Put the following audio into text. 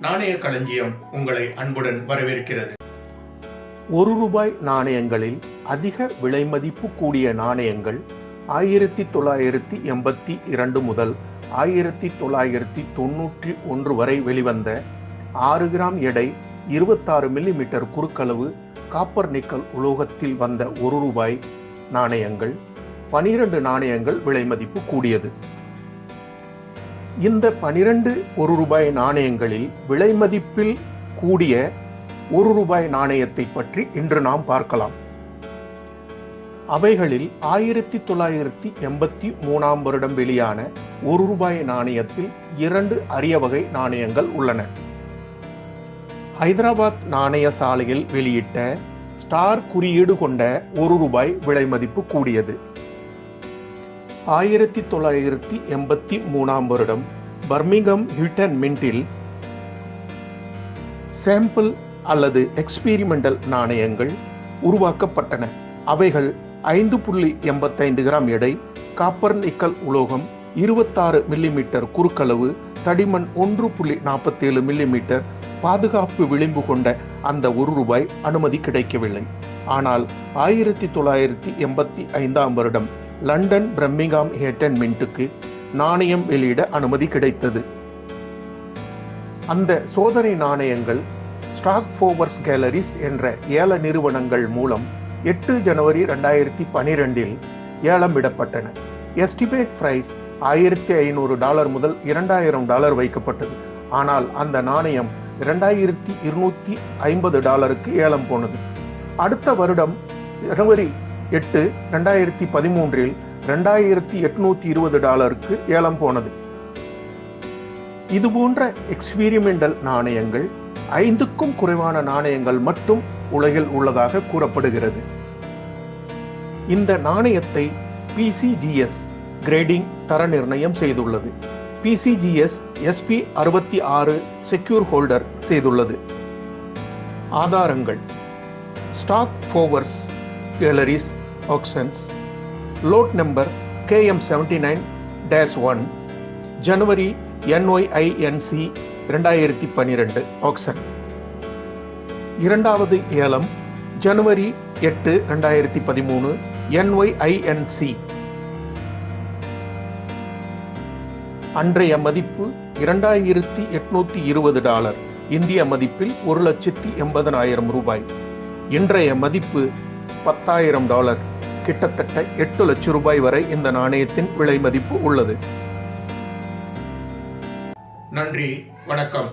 நாணய களஞ்சியம் உங்களை அன்புடன் வரவேற்கிறது. ரூபாய் நாணயங்களில் அதிக விலை மதிப்பு கூடிய நாணயங்கள் 1982 முதல் 1991 வரை வெளிவந்த 6 கிராம் எடை 26 மில்லிமீட்டர் குறுக்களவு காப்பர் நிக்கல் உலோகத்தில் வந்த ரூபாய் நாணயங்கள் 12 நாணயங்கள் விலை மதிப்பு கூடியது. இந்த 12 ரூபாய் நாணயங்களில் விலை மதிப்பில் கூடிய ரூபாய் நாணயத்தை பற்றி இன்று நாம் பார்க்கலாம். அவைகளில் 1983 வருடம் வெளியான ரூபாய் நாணயத்தில் 2 அரிய வகை நாணயங்கள் உள்ளன. ஹைதராபாத் நாணய சாலையில் வெளியிட்ட ஸ்டார் குறியீடு கொண்ட ரூபாய் விலை மதிப்பு கூடியது. 1983 வருடம் பர்மிங்ஹாம் ஹில்டன் மின்ட்டில் சாம்பிள் அல்லது எக்ஸ்பீரிமெண்டல் நாணயங்கள் உருவாக்கப்பட்டன. அவைகள் 5.85 கிராம் எடை, காப்பர் நிக்கல் உலோகம், 26 மில்லிமீட்டர் குறுக்களவு, தடிமன் 1.47 மில்லிமீட்டர், பாதுகாப்பு விளிம்பு கொண்ட அந்த ரூபாய் அனுமதி கிடைக்கவில்லை. ஆனால் 1985 வருடம் லண்டன் பர்மிங்ஹாம் ஹில்டன் மின்ட்டுக்கு நாணயம் வெளியிட அனுமதி கிடைத்தது. அந்த சோதனை நாணயங்கள் ஸ்டாக் ஃபோவர்ஸ் கேலரிஸ் என்ற ஏல நிறுவனங்கள் மூலம் 8 ஜனவரி 2012 ஏலம் விடப்பட்டன. எஸ்டிமேட் பிரைஸ் $1500 முதல் $2000 வைக்கப்பட்டது. ஆனால் அந்த நாணயம் $2250 ஏலம் போனது. அடுத்த வருடம் ஜனவரி 8, 2013 $2820 ஏலம் போனது. இதுபோன்ற எக்ஸ்பீரிமெண்டல் நாணயங்கள் 5க்கும் குறைவான நாணயங்கள் மட்டும் உலகில் உள்ளதாக கூறப்படுகிறது. இந்த நாணயத்தை PCGS கிரேடிங் தர நிர்ணயம் செய்துள்ளது. PCGS SP66 செக்யூர் ஹோல்டர் செய்துள்ளது. ஆதாரங்கள்: Stack's Bowers galleries auctions, lot number KM79-1, ஜனவரி NYINC 2012 ஆக்ஷன். இரண்டாவது ஏலம் ஜனவரி 8, 2013 NYINC. அன்றைய மதிப்பு $2820, இந்திய மதிப்பில் $1,80,000. இன்றைய மதிப்பு $10,000, கிட்டத்தட்ட $8 லட்சம் வரை இந்த நாணயத்தின் விலை மதிப்பு உள்ளது. நன்றி, வணக்கம்.